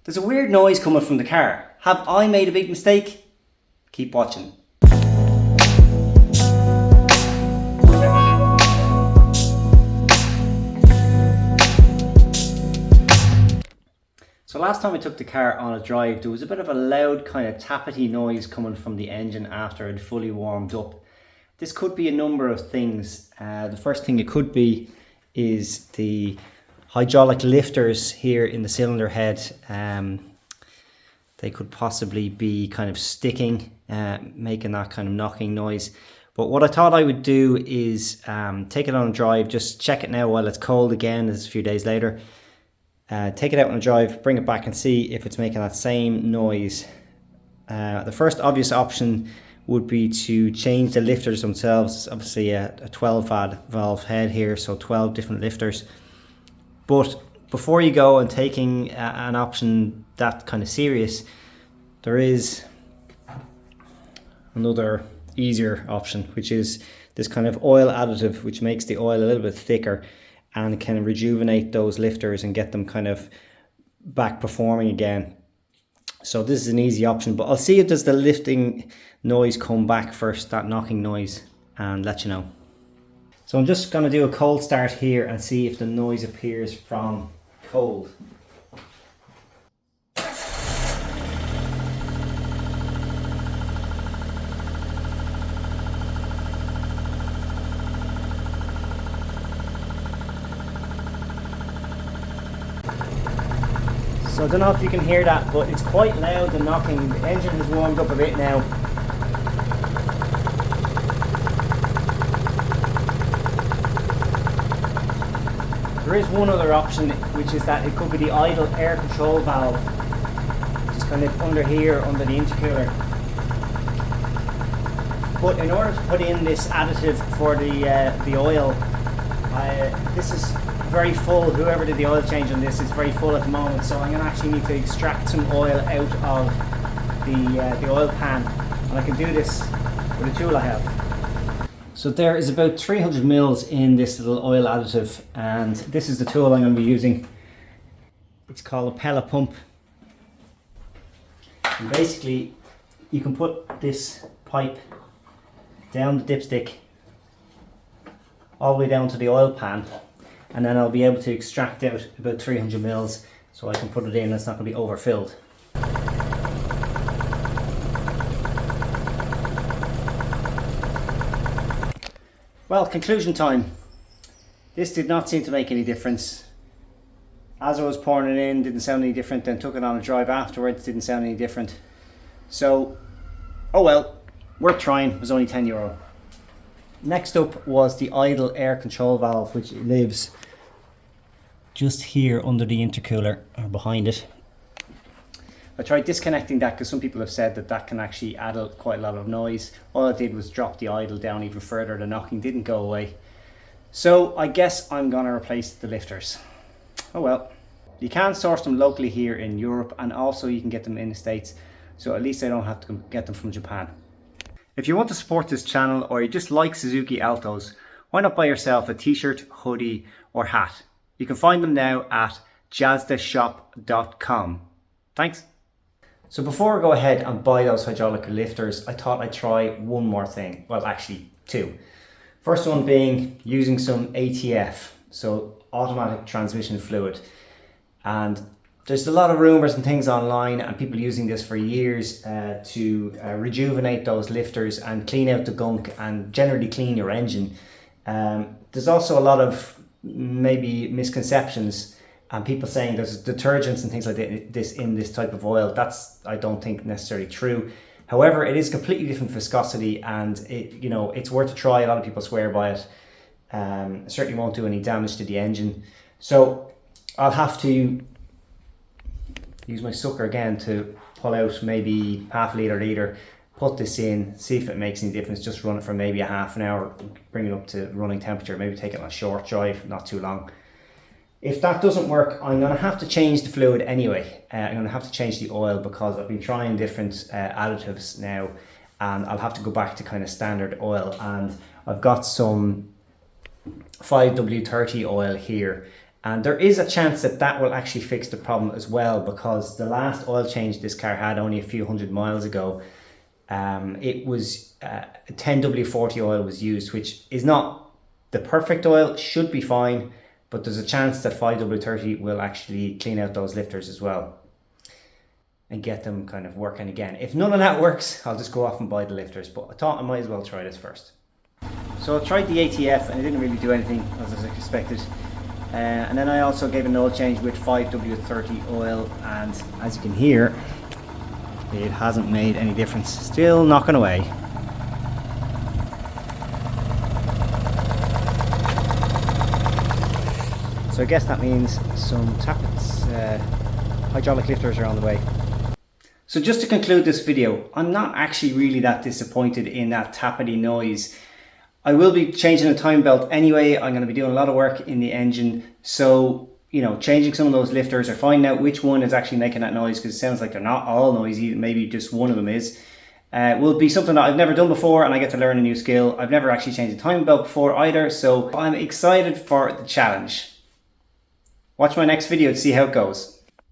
There's a weird noise coming from the car. Have I made a big mistake? Keep watching. So last time I took the car on a drive, there was a bit of a loud kind of tappety noise coming from the engine after it fully warmed up. This could be a number of things. The first thing it could be is the hydraulic lifters here in the cylinder head. They could possibly be kind of sticking, making that kind of knocking noise. But what I thought I would do is take it on a drive, just check it now while it's cold again, it's a few days later. Take it out on a drive, bring it back and see if it's making that same noise. The first obvious option would be to change the lifters themselves. It's obviously a 12 valve head here, so 12 different lifters. But before you go and taking an option that kind of serious, there is another easier option, which is this kind of oil additive, which makes the oil a little bit thicker and can rejuvenate those lifters and get them kind of back performing again. So this is an easy option, but I'll see if does the lifting noise come back first, that knocking noise, and let you know. So I'm just going to do a cold start here and see if the noise appears from cold. So I don't know if you can hear that, but it's quite loud, the knocking. The engine has warmed up a bit now. There is one other option, which is that it could be the idle air control valve, which is kind of under here, under the intercooler. But in order to put in this additive for the oil, this is very full. Whoever did the oil change on this is very full at the moment, so I'm going to actually need to extract some oil out of the oil pan, and I can do this with a tool I have. So there is about 300 mils in this little oil additive, and this is the tool I'm going to be using. It's called a pellet pump, and basically you can put this pipe down the dipstick all the way down to the oil pan, and then I'll be able to extract out about 300 mils, so I can put it in and it's not going to be overfilled. Well, conclusion time. This did not seem to make any difference. As I was pouring it in, didn't sound any different. Then took it on a drive afterwards, didn't sound any different. So, oh well, worth trying. It was only €10. Next up was the idle air control valve, which lives just here under the intercooler, or behind it. I tried disconnecting that because some people have said that that can actually add quite a lot of noise. All it did was drop the idle down even further. The knocking didn't go away. So I guess I'm going to replace the lifters. Oh well. You can source them locally here in Europe, and also you can get them in the States. So at least I don't have to get them from Japan. If you want to support this channel, or you just like Suzuki Altos, why not buy yourself a t-shirt, hoodie or hat? You can find them now at jazdashop.com. Thanks. So before I go ahead and buy those hydraulic lifters, I thought I'd try one more thing. Well, actually two. First one being using some ATF, so automatic transmission fluid. And there's a lot of rumors and things online, and people using this for years to rejuvenate those lifters and clean out the gunk and generally clean your engine. There's also a lot of maybe misconceptions and people saying there's detergents and things like this in this type of oil. That's, I don't think, necessarily true. However, it is completely different viscosity, and it's worth a try. A lot of people swear by it. It certainly won't do any damage to the engine. So I'll have to use my sucker again to pull out maybe half a litre, put this in, see if it makes any difference. Just run it for maybe a half an hour, bring it up to running temperature, maybe take it on a short drive, not too long. If that doesn't work, I'm going to have to change the fluid anyway. I'm going to have to change the oil because I've been trying different additives now, and I'll have to go back to kind of standard oil. And I've got some 5W30 oil here, And there is a chance that that will actually fix the problem as well, because the last oil change this car had only a few hundred miles ago, it was 10W40 oil was used, which is not the perfect oil, should be fine, but there's a chance that 5W30 will actually clean out those lifters as well and get them kind of working again. If none of that works, I'll just go off and buy the lifters, but I thought I might as well try this first. So I tried the ATF and it didn't really do anything as I expected. And then I also gave an oil change with 5W30 oil, and as you can hear, it hasn't made any difference. Still knocking away. So I guess that means some tappets, hydraulic lifters are on the way. So just to conclude this video, I'm not actually really that disappointed in that tappety noise. I will be changing the time belt anyway. I'm going to be doing a lot of work in the engine. So, you know, changing some of those lifters or finding out which one is actually making that noise, because it sounds like they're not all noisy, maybe just one of them is, will be something that I've never done before, and I get to learn a new skill. I've never actually changed the time belt before either, so I'm excited for the challenge. Watch my next video to see how it goes.